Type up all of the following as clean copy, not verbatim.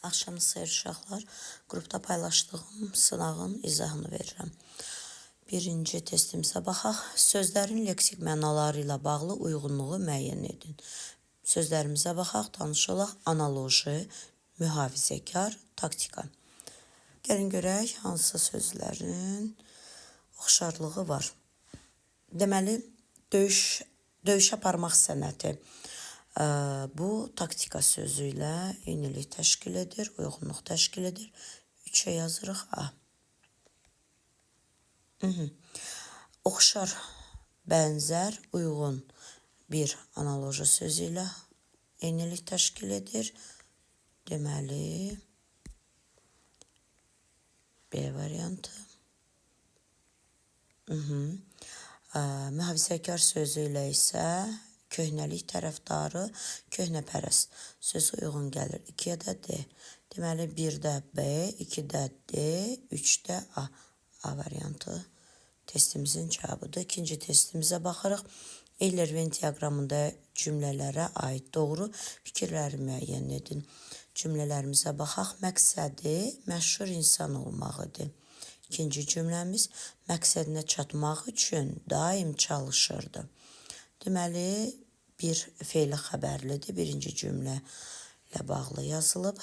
Axşamınız xeyir uşaqlar. Qrupda paylaşdığım sınağın izahını verirəm. Birinci testimizə baxaq. Sözlərin leksik mənaları ilə bağlı uyğunluğu müəyyən edin. Sözlərimizə baxaq, tanış olaq. Analoji, mühafizəkar, taktika. Gəlin görək hansı sözlərin oxşarlığı var. Deməli, döyüş aparmaq sənəti. Bu taktika sözü ilə eynilik təşkil edir, uyğunluq təşkil edir. 3-ə yazırıq A. Oxşar, bənzər, uyğun bir analoji sözü ilə eynilik təşkil edir. Deməli, B variantı. Mühafizəkar sözü ilə isə köhnəlik tərəfdarı, köhnəpərəst sözü uyğun gəlir. 2-yə də D. Deməli, 1-də B, 2-də D, 3-də A. A variantı testimizin cavabıdır. İkinci testimizə baxırıq. Eyler-Venn diaqramında cümlələrə aid doğru fikirləri müəyyən edin. Cümlələrimizə baxaq. Məqsədi məşhur insan olmağıdır. İkinci cümləmiz məqsədinə çatmaq üçün daim çalışırdı. Deməli, bir feili xəbərlidir. Birinci cümlə ilə bağlı yazılıb.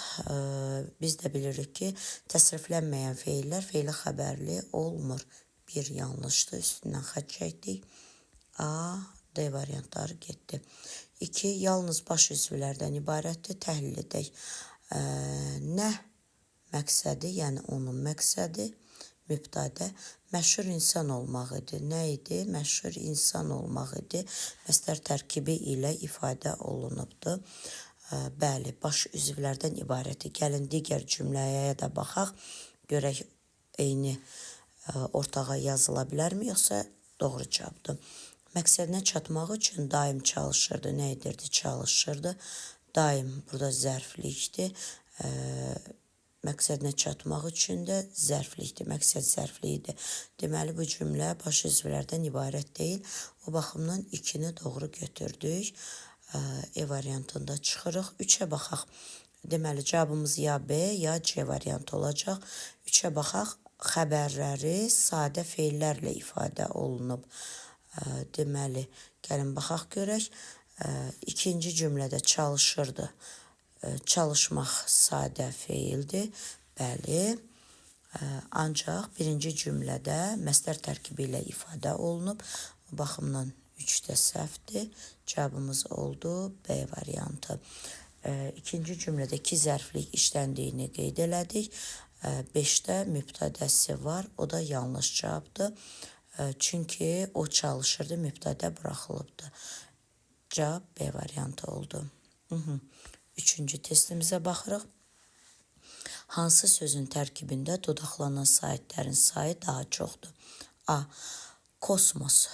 Biz də bilirik ki, təsriflənməyən feillər feili xəbərli olmur. Bir yanlışdır. Üstündən xətt çəkdik. A, D variantları getdi. 2. Yalnız baş üzvlərdən ibarətdir. Təhlil edək. Nə məqsədi, yəni onun məqsədi mübtədə məşhur insan olmaq idi. Nə idi? Məşhur insan olmaq idi. Məsdər tərkibi ilə ifadə olunubdur. Bəli, baş üzvlərdən ibarətdir. Gəlin digər cümləyə də baxaq. Görək, eyni ortağa yazıla bilərmi, yoxsa doğru cavabdır. Məqsədinə çatmaq üçün daim çalışırdı. Nə edirdi? Çalışırdı. Daim burada zərflikdir. Məqsədinə çatmaq üçün də zərflikdir. Məqsəd zərfliyidir. Deməli, bu cümlə baş üzvlərdən ibarət deyil. O baxımdan 2-ni doğru götürdük. E variantında çıxırıq. 3-ə baxaq. Deməli, cavabımız ya B, ya C variantı olacaq. 3-ə baxaq. Xəbərləri sadə feillərlə ifadə olunub. Deməli, gəlin baxaq görək. İkinci cümlədə çalışırdı. Çalışmaq sadə feildir. Bəli. Ancaq birinci cümlədə məsdər tərkibi ilə ifadə olunub. O baxımdan 3-də səhvdir. Cavabımız oldu B variantı. İkinci cümlədə 2 zərflik işləndiyini qeyd elədik. 5-də mübtədəsi var. O da yanlış cavabdır. Çünki o çalışırdı, mübtədə buraxılıbdır. Cavab B variantı oldu. Üçüncü testimizə baxırıq. Hansı sözün tərkibində dodaqlanan saitlərin sayı daha çoxdur? A. Kosmos.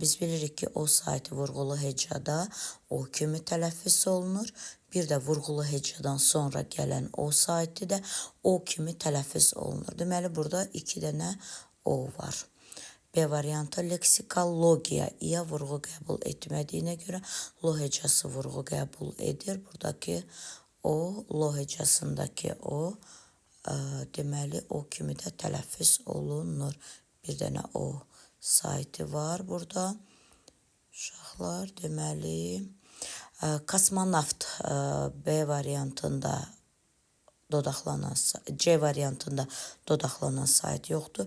Biz bilirik ki, o saiti vurğulu hecada o kimi tələffüz olunur. Bir də vurğulu hecadan sonra gələn o saiti də o kimi tələffüz olunur. Deməli, burada 2 dənə o var. B variantı leksikologiya iya vurğu qəbul etmədiyinə görə lo hecası vurğu qəbul edir. Buradakı o, lo hecasındakı o, deməli o kimi də tələffüz olunur. Bir dənə o saiti var burada. Uşaqlar, deməli, kosmonavt B variantında dodaqlanan, C variantında dodaqlanan sait yoxdur.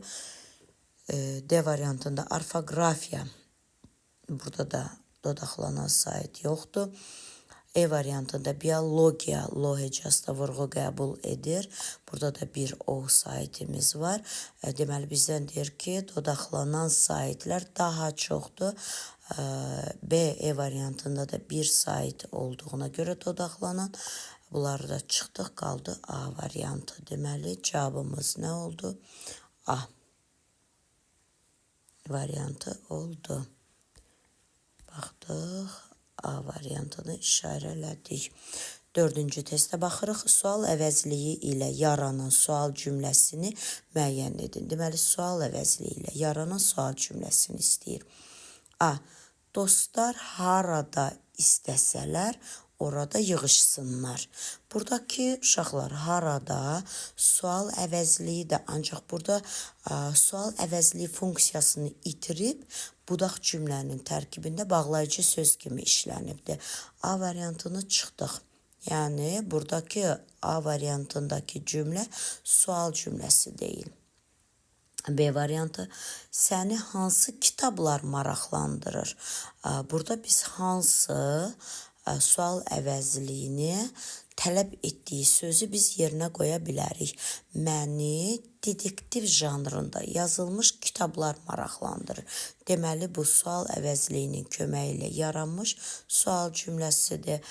D variantında orfoqrafiya, burada da dodaqlanan sait yoxdur. E variantında biologiya, lo hecasında vurğu qəbul edir. Burada da bir o saitimiz var. Deməli, bizdən deyir ki, dodaqlanan saitlər daha çoxdur. B, E variantında da bir sait olduğuna görə dodaqlanan. Bunları da çıxdıq, qaldı A variantı. Deməli, cavabımız nə oldu? A variantı oldu. Baxdıq, A variantını işarələdik. Dördüncü testə baxırıq. Sual əvəzliyi ilə yaranan sual cümləsini müəyyən edin. Deməli, sual əvəzliyi ilə yaranan sual cümləsini istəyir. A. Dostlar harada istəsələr orada yığışsınlar. Buradakı uşaqlar harada sual əvəzliyi də ancaq burada sual əvəzliyi funksiyasını itirib budaq cümlənin tərkibində bağlayıcı söz kimi işlənibdir. A variantını çıxdıq. Yəni buradakı A variantındakı cümlə sual cümləsi deyil. B variantı, səni hansı kitablar maraqlandırır? Burada biz hansı sual əvəzliyini tələb etdiyi sözü biz yerinə qoya bilərik. Məni detektiv janrında yazılmış kitablar maraqlandırır. Deməli, bu sual əvəzliyinin köməyi ilə yaranmış sual cümləsidir.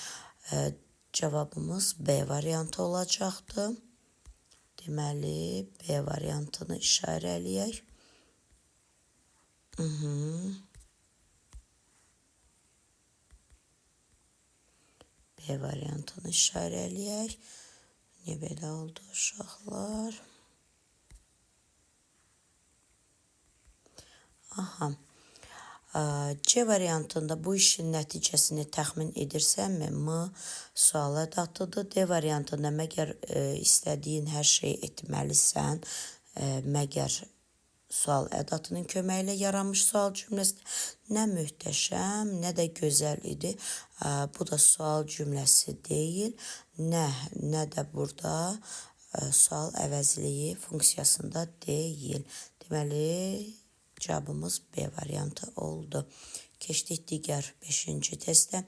Cavabımız B variantı olacaqdır. Deməli, B variantını işarələyək. B variantını işarələyək. Niyə belə oldu uşaqlar? C variantında bu işin nəticəsini təxmin edirsənmi? M sual ədatıdır. D variantında məgər istədiyin hər şeyi etməlisən, məgər sual ədatının köməyi ilə yaranmış sual cümləsi nə möhtəşəm, nə də gözəl idi. Bu da sual cümləsi deyil, nə də burada sual əvəzliyi funksiyasında deyil. Deməli, cavabımız B variantı oldu. Keçdik digər 5-ci testə.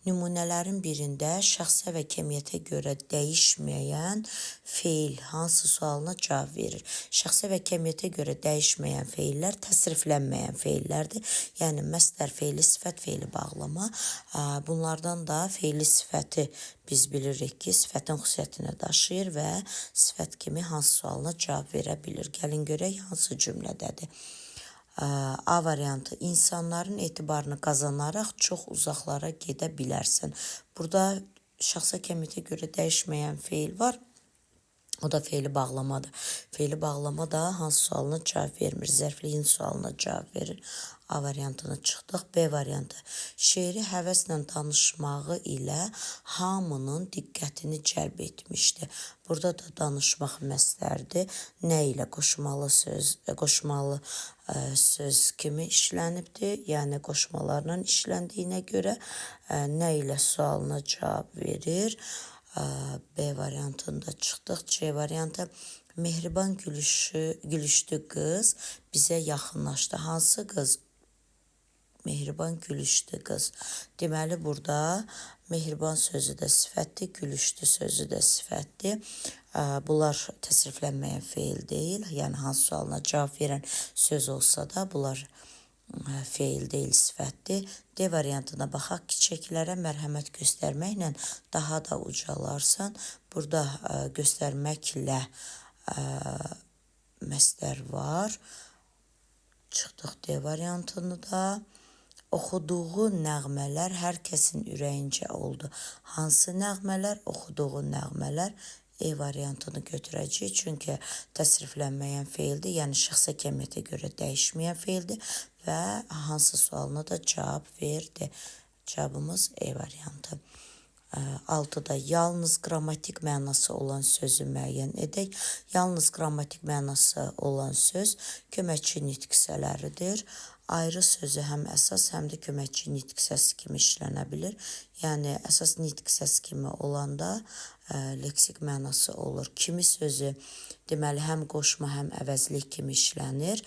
Nümunələrin birində şəxsə və kəmiyyətə görə dəyişməyən feil hansı sualına cavab verir? Şəxsə və kəmiyyətə görə dəyişməyən feillər təsriflənməyən feillərdir. Yəni, məsdər feili, sifət feili bağlama. Bunlardan da feili sifəti biz bilirik ki, sifətin xüsusiyyətini daşıyır və sifət kimi hansı sualına cavab verə bilir. Gəlin görək, hansı cümlədədir? A variantı, insanların etibarını qazanaraq çox uzaqlara gedə bilərsən. Burada şəxsə kəmiyyətə görə dəyişməyən feil var. O da feili bağlamadır. Feili bağlama da hansı sualına cavab vermir? Zərfliyin sualına cavab verir. A variantını çıxdıq. B variantı. Şeiri həvəslə danışmağı ilə hamının diqqətini cəlb etmişdi. Burada da danışmaq məsdərdir. Nə ilə qoşmalı söz kimi işlənibdir? Yəni qoşmalarla işləndiyinə görə nə ilə sualına cavab verir? B variantında çıxdıq. C variantı, mehriban gülüşlü qız bizə yaxınlaşdı. Hansı qız? Mehriban gülüşlü qız. Deməli, burada mehriban sözü də sifətdir, gülüşlü sözü də sifətdir. Bunlar təsriflənməyən feil deyil. Yəni, hansı sualına cavab verən söz olsa da, bunlar feil deyil, sifətdir. D variantına baxaq, kiçiklərə mərhəmət göstərməklə daha da ucalarsan. Burada göstərməklə məsdər var. Çıxdıq D variantını da. Oxuduğu nəğmələr hər kəsin ürəyincə oldu. Hansı nəğmələr? Oxuduğu nəğmələr. E variantını götürəcəyik, çünki təsriflənməyən feildir, yəni şəxsə kəmiyyətə görə dəyişməyən feildir və hansı sualına da cavab verdi. Cavabımız E variantı. 6-da yalnız qrammatik mənası olan sözü müəyyən edək. Yalnız qrammatik mənası olan söz köməkçi nitq hissələridir. Ayrı sözü həm əsas, həm də köməkçi nitq hissəsi kimi işlənə bilir. Yəni, əsas nitq hissəsi kimi olanda leksik mənası olur. Kimi sözü deməli həm qoşma, həm əvəzlik kimi işlənir.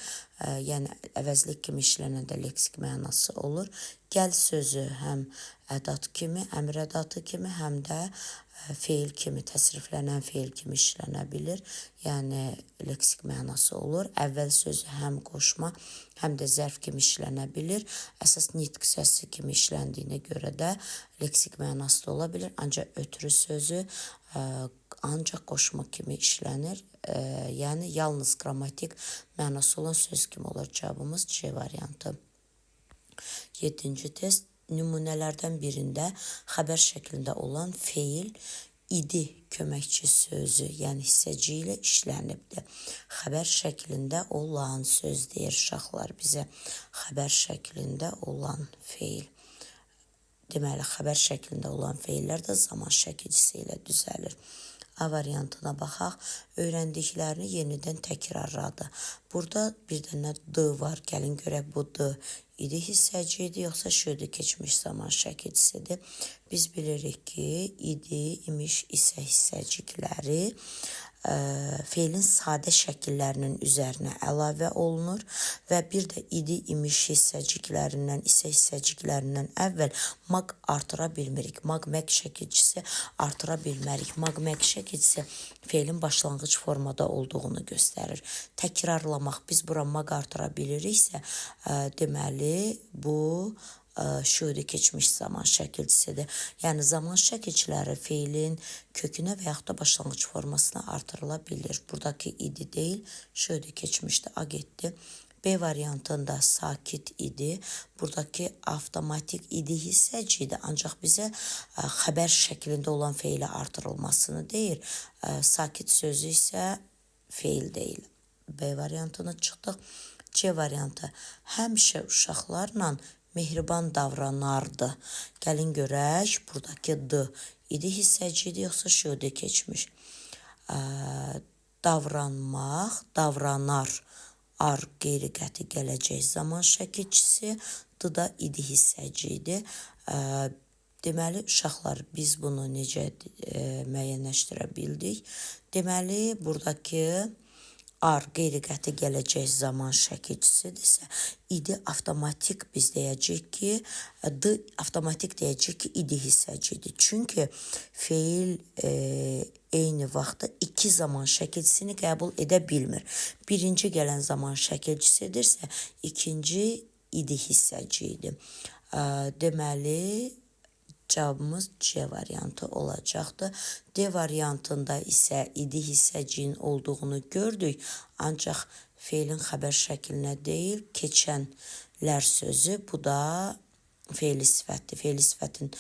Yəni, əvəzlik kimi işlənəndə leksik mənası olur. Gəl sözü həm ədat kimi, əmr ədatı kimi, həm də feil kimi, təsriflənən feil kimi işlənə bilir. Yəni, leksik mənası olur. Əvvəl sözü həm qoşma, həm də zərf kimi işlənə bilir. Əsas nitq hissəsi kimi işləndiyinə görə də leksik mənası da ola bilir. Ancaq ötürü sözü ancaq qoşma kimi işlənir. Yəni, yalnız qrammatik mənası olan söz kimi olur. Cavabımız C variantı. 7-ci test. Nümunələrdən birində xəbər şəklində olan feil idi köməkçi sözü, yəni hissəci ilə işlənibdir. Xəbər şəklində olan söz deyir uşaqlar bizə. Xəbər şəklində olan feil. deməli, xəbər şəklində olan feillər də zaman çəkicisi ilə düzəlir. A variantına baxaq. Öyrəndiklərini yenidən təkrarladı. Burada bir dənə D var. Gəlin görək bu D idi hissəci idi, yoxsa şöyle keçmiş zaman çəkicisidir. Biz bilirik ki, idi, imiş, isə hissəcikləri feilin sadə şəkillərinin üzərinə əlavə olunur və bir də idi, imiş hissəciklərindən, isə hissəciklərindən əvvəl maq artıra bilmirik. Maq-mək şəkilcisi artıra bilmərik. Maq-mək şəkilcisi feilin başlanğıc formada olduğunu göstərir. Təkrarlamaq, biz bura maq artıra biliriksə, deməli bu şöyle keçmiş zaman şəkilcisidir. Yəni zaman şəkilçiləri feilin kökünə və yaxud da başlanğıc formasına artırıla bilir. Buradakı idi deyil, şöyle keçmişdi, a getdi. B variantında sakit idi. Buradakı avtomatik idi hissəci idi. Ancaq bizə xəbər şəklində olan feili artırılmasını deyir. Sakit sözü isə feil deyil. B variantına çıxdıq. C variantı həmişə uşaqlarla mehriban davranardı. Gəlin görək, buradakı D idi hissəci idi, yoxsa şöyle keçmiş. Davranmaq, davranar, ar qeyri-qəti gələcək zaman şəkilçisi, D da idi hissəci idi. Deməli, uşaqlar, biz bunu necə müəyyənləşdirə bildik? Deməli, buradakı ar qeyri-qəti gələcək zaman şəkilçisidirsə, idi avtomatik biz deyəcək ki, D avtomatik deyəcək ki, idi hissəcidir. Çünki feil eyni vaxtda iki zaman şəkilçisini qəbul edə bilmir. Birinci gələn zaman şəkilçisidirsə, ikinci idi hissəcidir. Deməli, cavabımız C variantı olacaqdır. D variantında isə idi hissəciyin olduğunu gördük. Ancaq feilin xəbər şəklinə deyil, keçənlər sözü, bu da feili sifətdir. Feili sifətin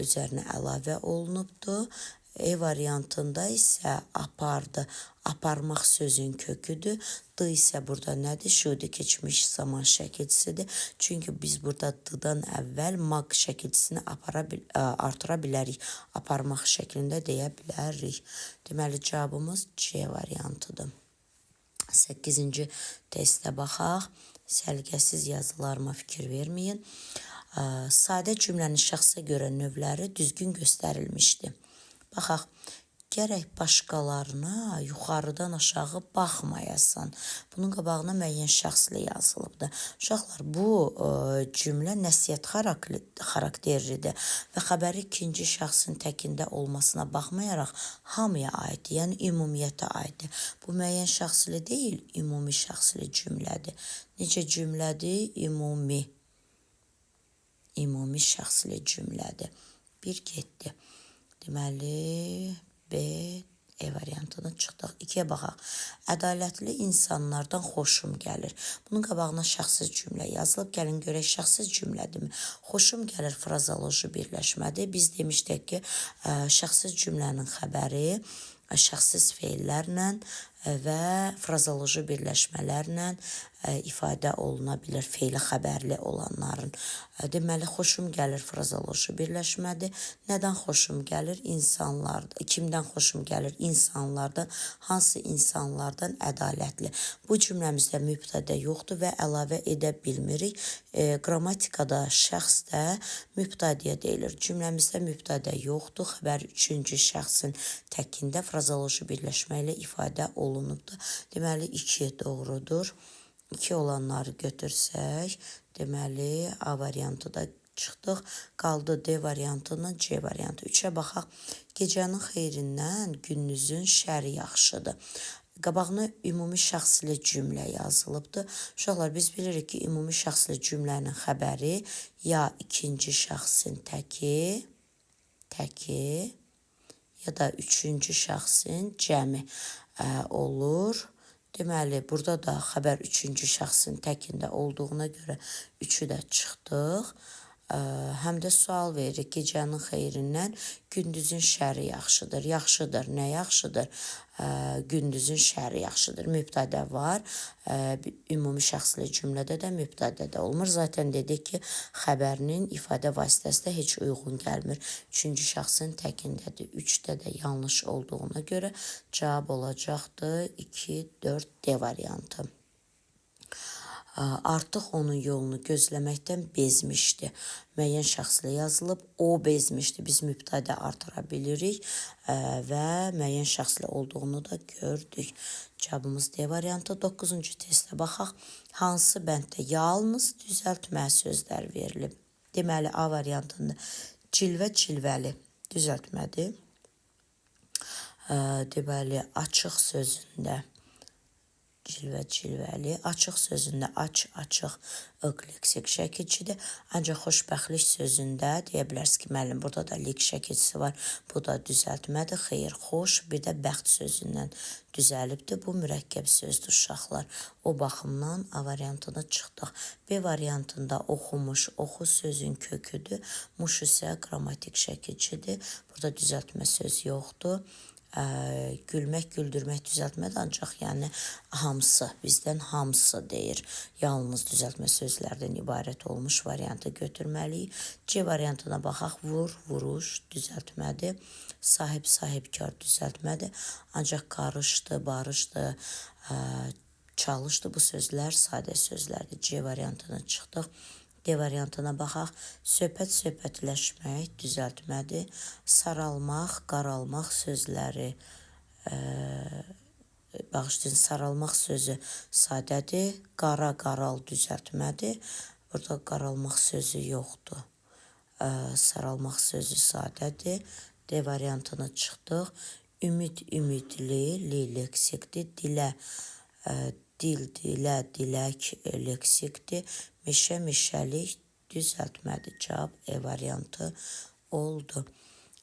üzərinə əlavə olunubdur. E variantında isə apardı. Aparmaq sözün köküdür. D isə burada nədir? Şöyle keçmiş zaman şəkilcisidir. Çünki biz burada D-dan əvvəl maq şəkilcisini artıra bilərik. Aparmaq şəklində deyə bilərik. Deməli, cavabımız C variantıdır. 8-ci testə baxaq. Səliqəsiz yazılarıma fikir verməyin. Sadə cümlənin şəxsə görə növləri düzgün göstərilmişdir. Baxaq, gərək başqalarına yuxarıdan aşağı baxmayasan. Bunun qabağına müəyyən şəxslə yazılıbdır. Uşaqlar, bu cümlə nəsihət xarakterlidir və xəbəri ikinci şəxsin təkində olmasına baxmayaraq hamıya aiddir, yəni ümumiyyətə aiddir. Bu müəyyən şəxsli deyil, ümumi şəxsli cümlədir. Necə cümlədir? Ümumi. Ümumi şəxsli cümlədir. Bir getdi. Deməli, B, E variantına çıxdıq. 2-yə baxaq. Ədalətli insanlardan xoşum gəlir. Bunun qabağına şəxsiz cümlə yazılıb. Gəlin görək, şəxsiz cümlədirmi? Xoşum gəlir frazoloji birləşmədir. Biz demişdik ki, şəxsiz cümlənin xəbəri şəxsiz feillərlə və frazoloji birləşmələrlə ifadə oluna bilər, feili xəbərli olanların. Deməli, xoşum gəlir frazoloji birləşmədir. Nədən xoşum gəlir? İnsanlardan. Kimdən xoşum gəlir? İnsanlardan. Hansı insanlardan? Ədalətli. Bu cümləmizdə mübtədə yoxdur və əlavə edə bilmirik. Qrammatikada şəxs də mübtədiyə deyilir. Cümləmizdə mübtədə yoxdur. Xəbər üçüncü şəxsin təkində frazoloji birləşmə ilə ifadə olunubdur. Deməli, 2 doğrudur. 2 olanları götürsək, deməli, A variantı da çıxdıq. Qaldı D variantından C variantı. 3-ə baxaq. Gecənin xeyrindən gününüzün şəri yaxşıdır. Qabağına ümumi şəxsli cümlə yazılıbdır. Uşaqlar, biz bilirik ki, ümumi şəxsli cümlənin xəbəri ya ikinci şəxsin təki, ya da üçüncü şəxsin cəmi olur. Deməli, burada da xəbər üçüncü şəxsin təkində olduğuna görə 3-ü də çıxdıq. həm də sual veririk. Gecənin xeyrindən gündüzün şəri yaxşıdır. Yaxşıdır. Nə yaxşıdır? Gündüzün şəri yaxşıdır. Mübtədə var. Ümumi şəxsli cümlədə də mübtədə də olmur. Zaten dedik ki, xəbərinin ifadə vasitəsi də heç uyğun gəlmir. Üçüncü şəxsin təkindədir. 3-də də yanlış olduğuna görə cavab olacaqdır 2, 4, D variantı. Artıq onun yolunu gözləməkdən bezmişdi. Müəyyən şəxslə yazılıb, o bezmişdi. Biz mübtədə artıra bilirik və müəyyən şəxslə olduğunu da gördük. Cavabımız D variantı. 9-cu testə baxaq. Hansı bənddə yalnız düzəltmə sözlər verilib? Deməli, A variantında cilvə cilvəli düzəltmədir. Deməli, açıq sözündə cilvə cilvəli, açıq sözündə açıq leksik şəkilçidir. Ancaq xoşbəxtlik sözündə deyə bilərsiniz ki, müəllim, burada da lik şəkilçisi var. Bu da düzəltmədir. Xeyr, xoş, bir də bəxt sözündən düzəlibdir. Bu mürəkkəb sözdür uşaqlar. O baxımdan A variantına çıxdıq. B variantında oxumuş, oxu sözün köküdür. Muş isə qrammatik şəkilçidir. Burada düzəltmə söz yoxdur. Gülmək, güldürmək düzəltmədir, ancaq yəni hamısı, bizdən hamısı deyir. Yalnız düzəltmə sözlərdən ibarət olmuş variantı götürməliyik. C variantına baxaq, vur, vuruş düzəltmədir. Sahib, sahibkar düzəltmədir. Ancaq qarışdı, barışdı, çalışdı bu sözlər sadə sözlərdir. C variantına çıxdıq. D variantına baxaq. Söhbət, söhbətləşmək düzəltmədir. Saralmaq, qaralmaq sözləri, bağışlayın, saralmaq sözü sadədir. Qara, qaral düzəltmədir. Burada qaralmaq sözü yoxdur. Saralmaq sözü sadədir. D variantına çıxdıq. Ümid, ümidli, li leksikdir. Dilə, dil, dilə, dilək leksikdir. Meşə, meşəlik düzəltmədir. Cavab E variantı oldu.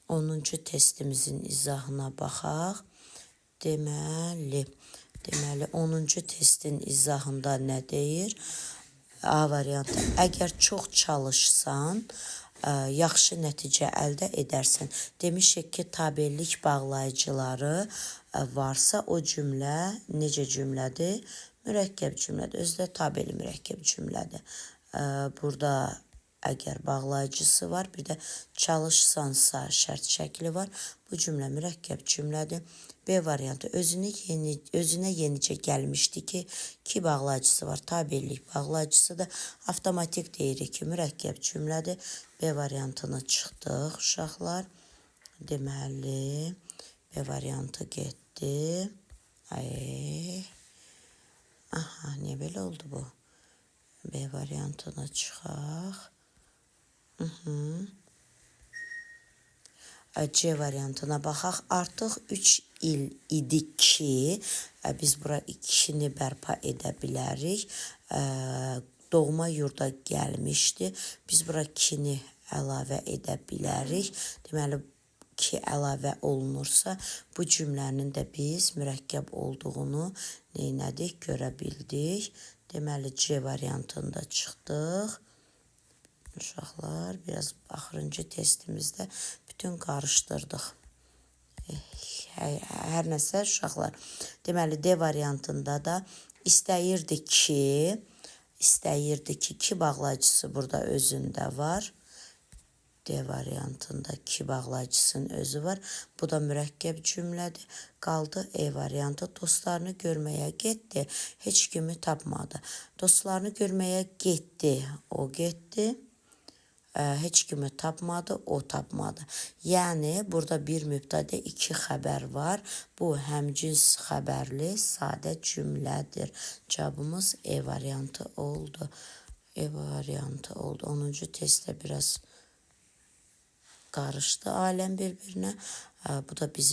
10-cu testimizin izahına baxaq. Deməli 10-cu testin izahında nə deyir? A variantı. Əgər çox çalışsan, yaxşı nəticə əldə edərsən. Demişik ki, tabellik bağlayıcıları varsa o cümlə necə cümlədir? Mürəkkəb cümlədir. Özü də tabeli mürəkkəb cümlədir. Burada əgər bağlayıcısı var, bir də çalışsansa şərt şəkli var. Bu cümlə mürəkkəb cümlədir. B variantı özünə yenicə gəlmişdi ki bağlayıcısı var. Tabellik bağlayıcısı da avtomatik deyirik ki, mürəkkəb cümlədir. B variantına çıxdıq uşaqlar. Deməli, B variantı getdi. Aha, niyə belə oldu bu? B variantına çıxaq. C variantına baxaq. Artıq 3 il idi ki, biz bura 2-ni bərpa edə bilərik. Doğma yurda gəlmişdi. Biz bura 2-ni əlavə edə bilərik. Deməli, 2 əlavə olunursa, bu cümlənin də biz mürəkkəb olduğunu neynədik, görə bildik. Deməli, C variantında çıxdıq. Uşaqlar, biraz axırıncı testimizdə bütün qarışdırdıq. Hər nəsə uşaqlar. Deməli, D variantında da istəyirdi ki bağlayıcısı burada özündə var. D variantında ki bağlayıcısının özü var. Bu da mürəkkəb cümlədir. Qaldı E variantı. Dostlarını görməyə getdi. Heç kimi tapmadı. Dostlarını görməyə getdi. O getdi. Heç kimi tapmadı. O tapmadı. Yəni, burada bir mübtədə 2 xəbər var. Bu, həmcins xəbərli sadə cümlədir. Cavabımız E variantı oldu. E variantı oldu. 10-cu testdə biraz qarışdı aləm bir-birinə. Bu da bizim